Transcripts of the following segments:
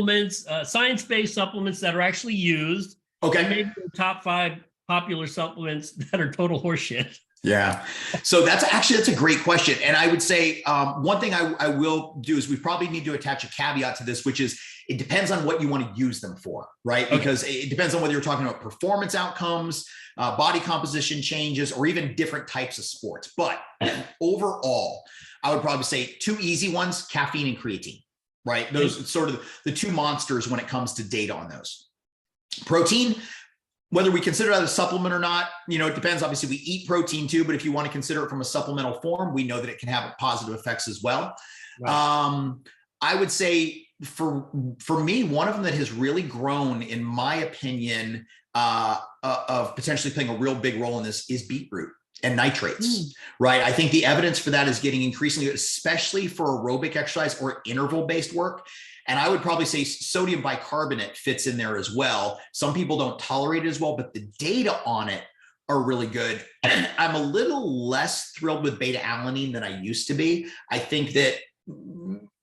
supplements, science-based supplements that are actually used. Okay. And maybe the top 5 popular supplements that are total horseshit. Yeah. So that's a great question. And I would say one thing I will do is we probably need to attach a caveat to this, which is it depends on what you want to use them for, right? Okay. Because it depends on whether you're talking about performance outcomes, body composition changes, or even different types of sports. But overall, I would probably say 2 easy ones, caffeine and creatine, right? Those are sort of the 2 monsters when it comes to data on those. Protein, whether we consider that a supplement or not, it depends. Obviously, we eat protein too, but if you want to consider it from a supplemental form, we know that it can have positive effects as well. Right. I would say for me, one of them that has really grown, in my opinion, of potentially playing a real big role in this is beetroot and nitrates, right? I think the evidence for that is getting increasingly, especially for aerobic exercise or interval-based work. And I would probably say sodium bicarbonate fits in there as well. Some people don't tolerate it as well, but the data on it are really good. I'm a little less thrilled with beta alanine than I used to be. I think that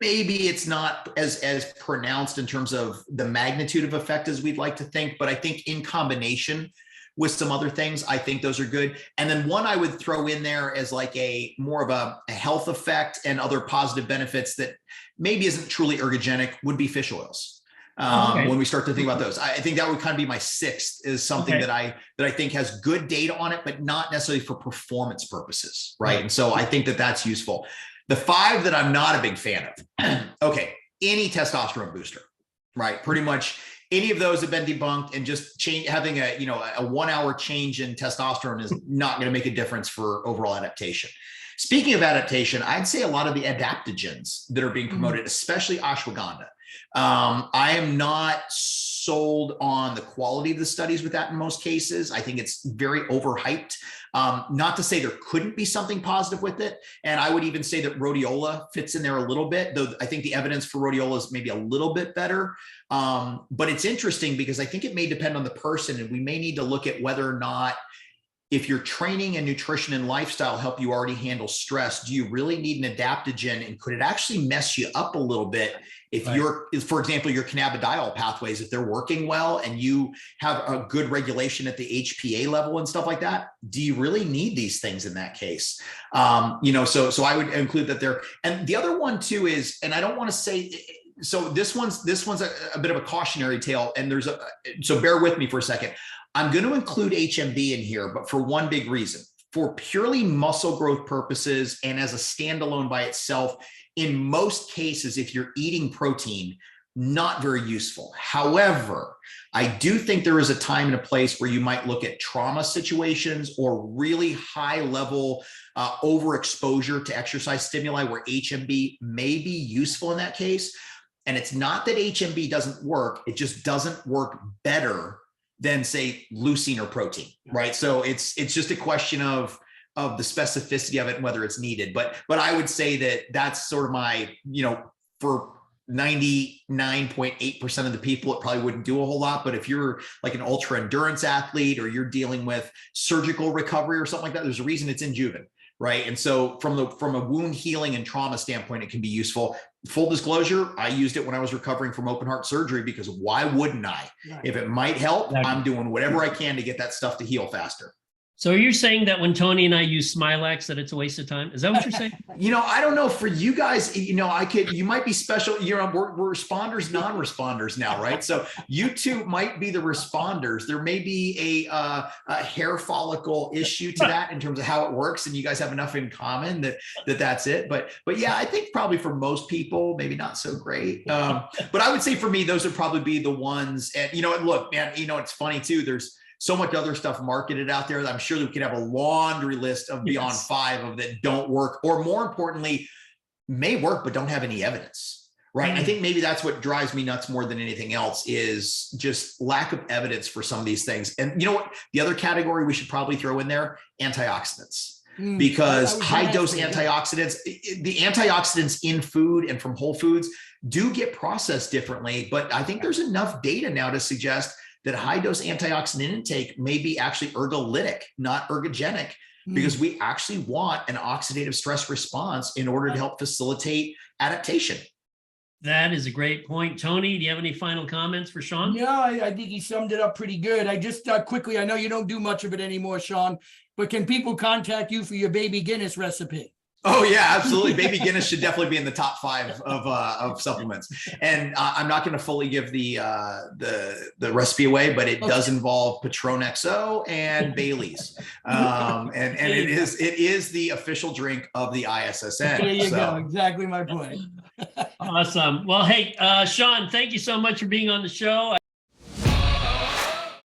maybe it's not as pronounced in terms of the magnitude of effect as we'd like to think, but I think in combination with some other things, I think those are good. And then one I would throw in there as like a more of a health effect and other positive benefits that maybe isn't truly ergogenic would be fish oils. When we start to think about those, I think that would kind of be my 6th, is something that I think has good data on it, but not necessarily for performance purposes, right? And so I think that that's useful. The 5 that I'm not a big fan of, any testosterone booster, right? Pretty much any of those have been debunked, and just having a 1 hour change in testosterone is not going to make a difference for overall adaptation. Speaking of adaptation, I'd say a lot of the adaptogens that are being promoted, especially ashwagandha. I am not sold on the quality of the studies with that in most cases. I think it's very overhyped. Not to say there couldn't be something positive with it. And I would even say that rhodiola fits in there a little bit, though I think the evidence for rhodiola is maybe a little bit better. But it's interesting because I think it may depend on the person, and we may need to look at whether or not, if your training and nutrition and lifestyle help you already handle stress, do you really need an adaptogen? And could it actually mess you up a little bit if for example, your cannabidiol pathways, if they're working well and you have a good regulation at the HPA level and stuff like that? Do you really need these things in that case? So I would include that there. And the other one too is, and I don't want to say, so this one's a bit of a cautionary tale, and so bear with me for a second. I'm going to include HMB in here, but for one big reason. For purely muscle growth purposes and as a standalone by itself, in most cases, if you're eating protein, not very useful. However, I do think there is a time and a place where you might look at trauma situations or really high level overexposure to exercise stimuli where HMB may be useful in that case. And it's not that HMB doesn't work, it just doesn't work better than, say, leucine or protein, right? So it's just a question of the specificity of it and whether it's needed. But I would say that that's sort of my, for 99.8% of the people, it probably wouldn't do a whole lot. But if you're like an ultra endurance athlete, or you're dealing with surgical recovery or something like that, there's a reason it's in Juven, right? And so from a wound healing and trauma standpoint, it can be useful. Full disclosure, I used it when I was recovering from open heart surgery, because why wouldn't I? If it might help, I'm doing whatever I can to get that stuff to heal faster. So are you saying that when Tony and I use Smilex that it's a waste of time? Is that what you're saying? I don't know. For you guys, you might be special. We're responders, non-responders now, right? So you two might be the responders. There may be a hair follicle issue to that in terms of how it works, and you guys have enough in common that's it. But yeah, I think probably for most people, maybe not so great. But I would say for me, those would probably be the ones. And look, man, it's funny too. There's so much other stuff marketed out there that I'm sure that we could have a laundry list of beyond 5 of that don't work, or more importantly, may work but don't have any evidence, right? I think maybe that's what drives me nuts more than anything else, is just lack of evidence for some of these things. And you know what? The other category we should probably throw in there, antioxidants. Because high dose antioxidants, the antioxidants in food and from whole foods do get processed differently, but I think there's enough data now to suggest that high dose antioxidant intake may be actually ergolytic, not ergogenic, because we actually want an oxidative stress response in order to help facilitate adaptation. That is a great point. Tony, do you have any final comments for Shawn? Yeah, I think he summed it up pretty good. I just quickly, I know you don't do much of it anymore, Shawn, but can people contact you for your baby Guinness recipe? Oh yeah, absolutely. Baby Guinness should definitely be in the top 5 of supplements. And I'm not going to fully give the recipe away, but it does involve Patron XO and Bailey's, and it is the official drink of the ISSN. There you go. Exactly my point. Awesome. Well, hey, Shawn, thank you so much for being on the show.